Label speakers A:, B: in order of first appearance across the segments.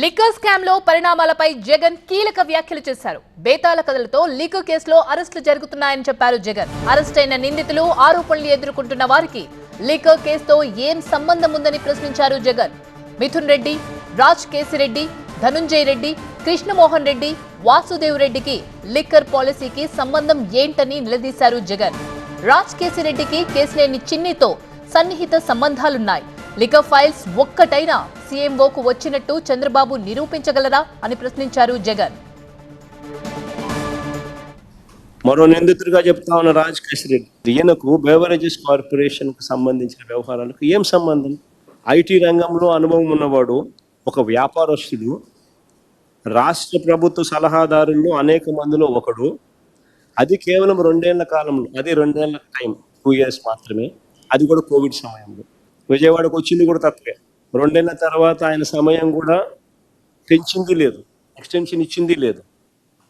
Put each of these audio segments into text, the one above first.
A: Liquor scam లో పరిణామాలపై జగన్ కీలక వ్యాఖ్యలు చేశారు. బేతాళ కథలతో లిక్కర్ కేసులో అరెస్టులు జరుగుతున్నాయని చెప్పారు జగన్. అరెస్ట్ అయిన నిందితులు ఆరోపణలు ఎదుర్కొంటున్న వారికి లిక్కర్ కేసుతో ఏం సంబంధం ఉందని ప్రశ్నించారు జగన్. మిథున్ రెడ్డి, రాజ్ కేసిరెడ్డి, ధనుంజయ్ రెడ్డి, కృష్ణమోహన్ రెడ్డి, వాసుదేవ్ రెడ్డికి లిక్కర్ పాలసీకి సంబంధం ఏంటని నిలదీశారు జగన్. రాజ్ కేసిరెడ్డికి కేసినేని చిన్నితో సన్నిహిత సంబంధాలున్నాయి. లిక్కర్ ఫైల్స్ ఒక్కటైనా సీఎంఓకు వచ్చినట్టు చంద్రబాబు నిరూపించగలరా అని ప్రశ్నించారు జగన్.
B: మరో నిందితుడిగా చెప్తా ఉన్న రాజ్ కేసిరెడ్డి, ఈయనకు బెవరేజెస్ కార్పొరేషన్ కు సంబంధించిన వ్యవహారాలకు ఏం సంబంధం? ఐటీ రంగంలో అనుభవం ఉన్నవాడు, ఒక వ్యాపారస్తుడు, రాష్ట్ర ప్రభుత్వ సలహాదారుల్లో అనేక మందిలో ఒకడు. అది కేవలం 2 ఏళ్ల కాలంలో, అది 2 ఏళ్ల టైం, 2 years మాత్రమే. అది కూడా కోవిడ్ సమయంలో. విజయవాడకు వచ్చింది కూడా తక్కువే. 2 ఏళ్ల తర్వాత ఆయన సమయం కూడా పెంచింది లేదు, ఎక్స్టెన్షన్ ఇచ్చింది లేదు.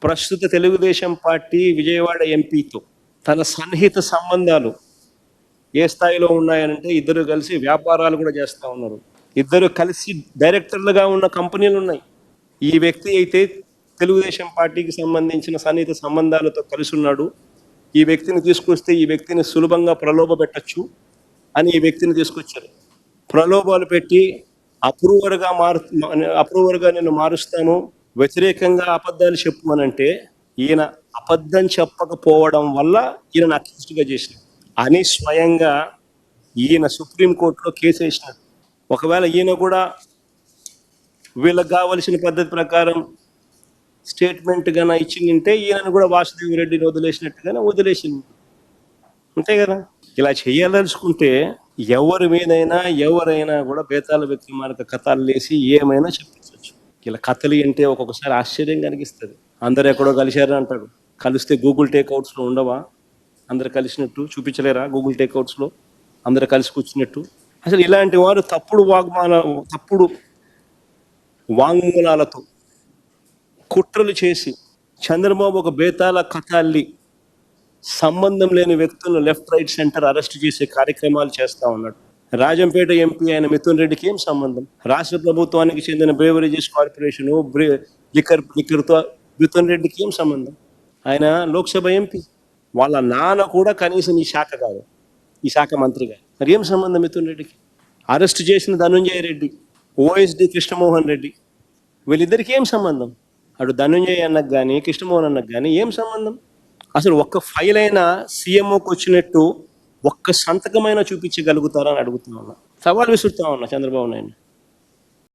B: ప్రస్తుత తెలుగుదేశం పార్టీ విజయవాడ ఎంపీతో తన సన్నిహిత సంబంధాలు ఏ స్థాయిలో ఉన్నాయనంటే, ఇద్దరు కలిసి వ్యాపారాలు కూడా చేస్తూ ఉన్నారు. ఇద్దరు కలిసి డైరెక్టర్లుగా ఉన్న కంపెనీలు ఉన్నాయి. ఈ వ్యక్తి అయితే తెలుగుదేశం పార్టీకి సంబంధించిన సన్నిహిత సంబంధాలతో కలిసి ఉన్నాడు. ఈ వ్యక్తిని తీసుకొస్తే ఈ వ్యక్తిని సులభంగా ప్రలోభ పెట్టచ్చు అని ఈ వ్యక్తిని తీసుకొచ్చారు. ప్రలోభాలు పెట్టి అప్రూవర్గా నేను మారుస్తాను, వ్యతిరేకంగా అబద్ధాలు చెప్పమనంటే ఈయన అబద్ధం చెప్పకపోవడం వల్ల ఈయన అక్యూజ్డ్గా చేసినాడు అని స్వయంగా ఈయన సుప్రీంకోర్టులో కేసు వేసినాడు. ఒకవేళ ఈయన కూడా వీళ్ళకి కావలసిన పద్ధతి ప్రకారం స్టేట్మెంట్ గాన ఇచ్చిందంటే ఈయనను కూడా వాసుదేవ్ రెడ్డిని వదిలేసినట్టుగానే వదిలేసింది, అంతే కదా. ఇలా చేయాలనుకుంటే ఎవరి మీదైనా ఎవరైనా కూడా బేతాళ వ్యక్తి మనకు కథలు లేసి ఏమైనా చెప్పించవచ్చు. ఇలా కథలు అంటే ఒక్కొక్కసారి ఆశ్చర్యం కనిపిస్తుంది. అందరు ఎక్కడో కలిశారు అంటాడు. కలిస్తే గూగుల్ టేక్అవుట్స్లో ఉండవా? అందరు కలిసినట్టు చూపించలేరా? గూగుల్ టేక్అవుట్స్లో అందరు కలిసి కూర్చున్నట్టు. అసలు ఇలాంటి వారు తప్పుడు వాంగ్మూలాలతో కుట్రలు చేసి చంద్రబాబు ఒక బేతాళ కథ అల్లి సంబంధం లేని వ్యక్తులను లెఫ్ట్, రైట్, సెంటర్ అరెస్ట్ చేసే కార్యక్రమాలు చేస్తూ ఉన్నాడు. రాజంపేట ఎంపీ అయిన మిథున్ రెడ్డికి ఏం సంబంధం? రాష్ట్ర ప్రభుత్వానికి చెందిన బెవరేజెస్ కార్పొరేషన్ లిక్కర్తో మిథున్ రెడ్డికి ఏం సంబంధం? ఆయన లోక్సభ ఎంపీ. వాళ్ళ నాన్న కూడా కనీసం ఈ శాఖ కాదు, ఈ శాఖ మంత్రి కాదు. మరి ఏం సంబంధం మిథున్ రెడ్డికి? అరెస్ట్ చేసిన ధనుంజయ రెడ్డి, ఓఎస్డి కృష్ణమోహన్ రెడ్డి, వీళ్ళిద్దరికి ఏం సంబంధం? అటు ధనుంజయ్ అన్నకు కానీ కృష్ణమోహన్ అన్నకు కానీ ఏం సంబంధం? అసలు ఒక్క ఫైల్ అయినా సీఎంఓకి వచ్చినట్టు ఒక్క సంతకమైనా చూపించగలుగుతారా అని అడుగుతా ఉన్నా, సవాల్ విసురుతా ఉన్నా చంద్రబాబు నాయుడు.